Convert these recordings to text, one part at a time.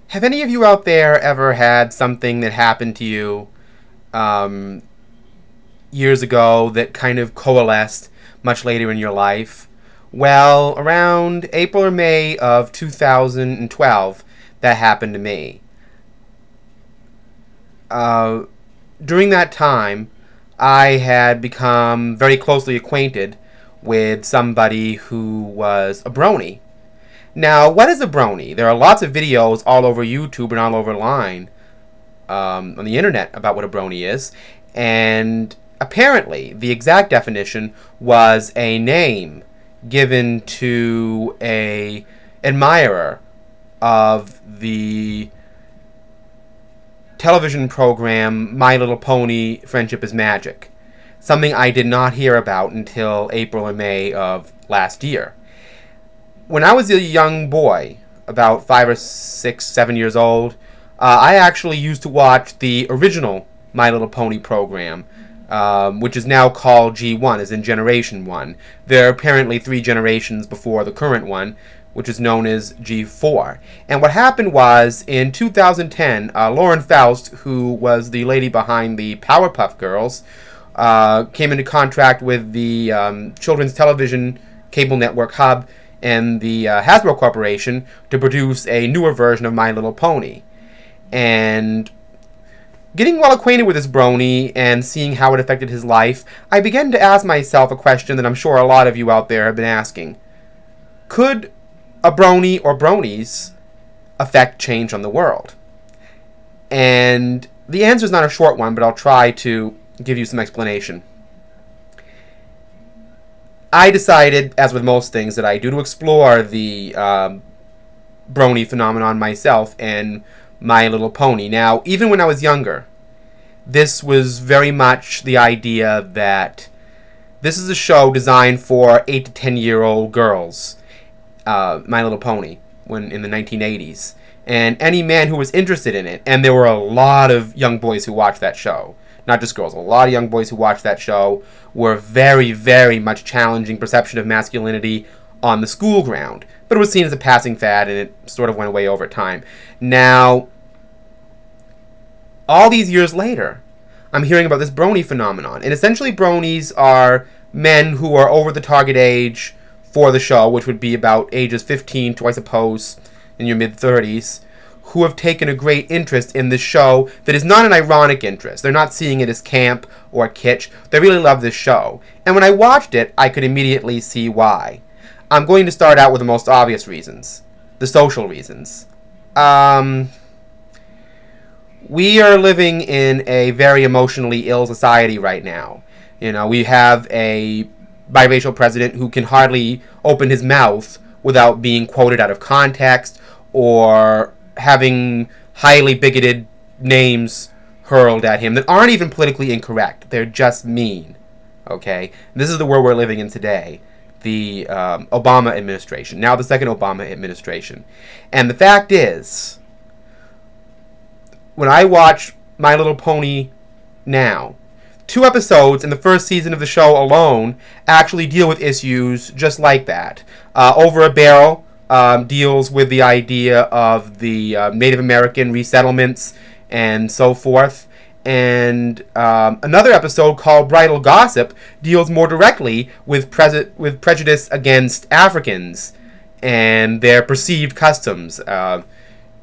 Have any of you out there ever had something that happened to you um, years ago that kind of coalesced much later in your life? Well, around April or May of 2012, that happened to me. Uh, During that time, I had become very closely acquainted with somebody who was a brony. Now, what is a brony? There are lots of videos all over YouTube and all over line on the internet about what a brony is, and apparently the exact definition was a name given to a admirer of the television program My Little Pony Friendship is Magic, something I did not hear about until April or May of last year. When I was a young boy, about 5 or 6, 7 years old, I actually used to watch the original My Little Pony program, which is now called G1, as in Generation 1. There are apparently 3 generations before the current one, which is known as G4. And what happened was, in 2010, Lauren Faust, who was the lady behind the Powerpuff Girls, came into contract with the Children's Television Cable Network Hub and the Hasbro Corporation to produce a newer version of My Little Pony. And getting well acquainted with this brony and seeing how it affected his life, I began to ask myself a question that I'm sure a lot of you out there have been asking. Could a brony or bronies affect change on the world? And the answer is not a short one, but I'll try to give you some explanation. I decided, as with most things that I do, to explore the brony phenomenon myself and My Little Pony. Now, even when I was younger, this was very much the idea that this is a show designed for 8 to 10-year-old girls, My Little Pony, when in the 1980s, and any man who was interested in it, and there were a lot of young boys who watched that show, not just girls, a lot of young boys who watched that show, were very, very much challenging perception of masculinity on the school ground. But it was seen as a passing fad, and it sort of went away over time. Now, all these years later, I'm hearing about this brony phenomenon. And essentially bronies are men who are over the target age for the show, which would be about ages 15 to, I suppose, in your mid-30s, who have taken a great interest in this show that is not an ironic interest. They're not seeing it as camp or kitsch. They really love this show. And when I watched it, I could immediately see why. I'm going to start out with the most obvious reasons. The social reasons. We are living in a very emotionally ill society right now. You know, we have a biracial president who can hardly open his mouth without being quoted out of context or having highly bigoted names hurled at him that aren't even politically incorrect. They're just mean. Okay? This is the world we're living in today. The Obama administration. Now the second Obama administration. And the fact is, when I watch My Little Pony now, 2 episodes in the first season of the show alone actually deal with issues just like that. Over a Barrel deals with the idea of the Native American resettlements and so forth. And another episode called Bridal Gossip deals more directly with prejudice against Africans and their perceived customs,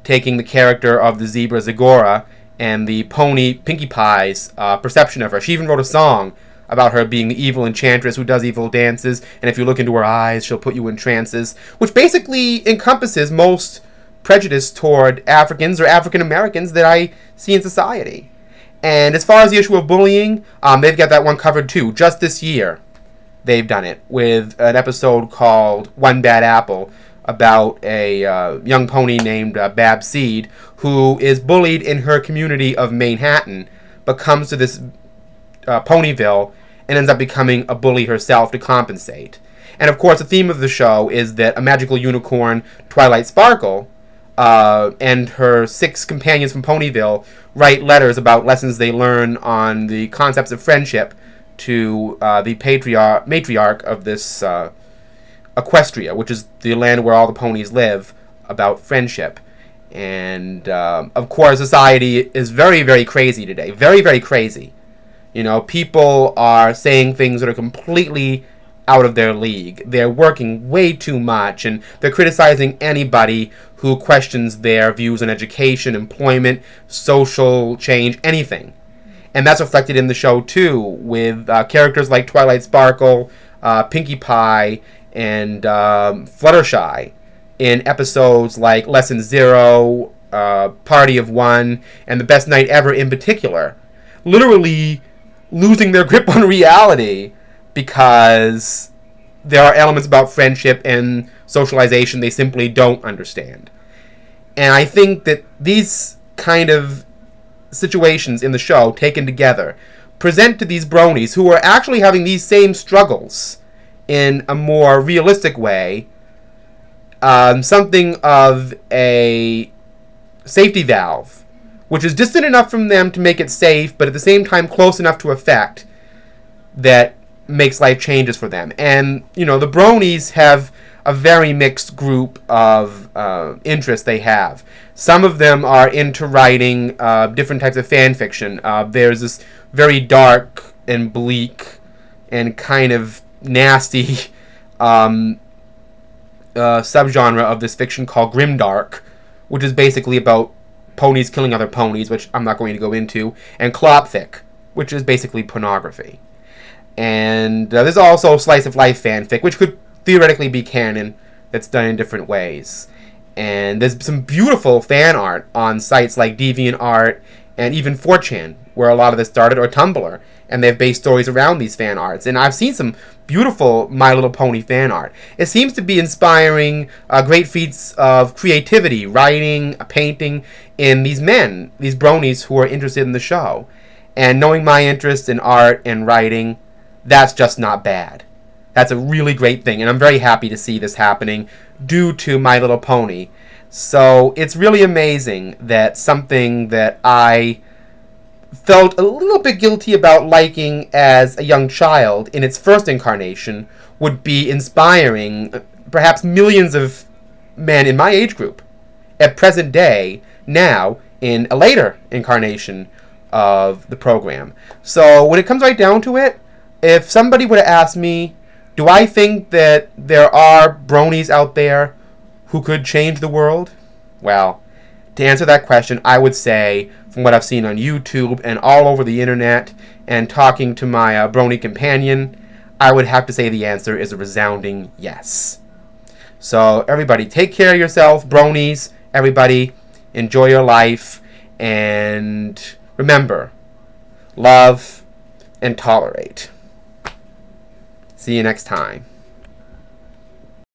taking the character of the zebra Zagora and the pony Pinkie Pie's perception of her. She even wrote a song about her being the evil enchantress who does evil dances, and if you look into her eyes, she'll put you in trances, which basically encompasses most prejudice toward Africans or African Americans that I see in society. And as far as the issue of bullying, they've got that one covered too. Just this year, they've done it with an episode called One Bad Apple about a young pony named Bab Seed who is bullied in her community of Manhattan, but comes to this Ponyville and ends up becoming a bully herself to compensate. And of course, the theme of the show is that a magical unicorn, Twilight Sparkle, and her 6 companions from Ponyville write letters about lessons they learn on the concepts of friendship to the matriarch of this Equestria, which is the land where all the ponies live, about friendship. And, of course, society is very, very crazy today. Very, very crazy. You know, people are saying things that are completely out of their league. They're working way too much, and they're criticizing anybody who questions their views on education, employment, social change, anything. And that's reflected in the show, too, with characters like Twilight Sparkle, Pinkie Pie, and Fluttershy in episodes like Lesson Zero, Party of One, and The Best Night Ever in particular, literally losing their grip on reality because there are elements about friendship and socialization they simply don't understand. And I think that these kind of situations in the show, taken together, present to these bronies who are actually having these same struggles in a more realistic way, something of a safety valve, which is distant enough from them to make it safe, but at the same time close enough to effect that makes life changes for them. And, you know, the bronies have a very mixed group of interests they have. Some of them are into writing different types of fan fiction. There's this very dark and bleak and kind of nasty subgenre of this fiction called grimdark, which is basically about ponies killing other ponies, which I'm not going to go into, and clopfic, which is basically pornography. And there's also slice of life fanfic, which could theoretically be canon, that's done in different ways. And there's some beautiful fan art on sites like DeviantArt and even 4chan, where a lot of this started, or Tumblr, and they've based stories around these fan arts. And I've seen some beautiful My Little Pony fan art. It seems to be inspiring great feats of creativity, writing, painting, in these men, these bronies who are interested in the show. And knowing my interest in art and writing, that's just not bad. That's a really great thing, and I'm very happy to see this happening due to My Little Pony. So it's really amazing that something that I felt a little bit guilty about liking as a young child in its first incarnation would be inspiring perhaps millions of men in my age group at present day now in a later incarnation of the program. So when it comes right down to it, if somebody were to ask me, do I think that there are bronies out there who could change the world? Well, to answer that question, I would say, from what I've seen on YouTube and all over the internet, and talking to my brony companion, I would have to say the answer is a resounding yes. So everybody, take care of yourself, bronies. Everybody, enjoy your life, and remember, love and tolerate. See you next time.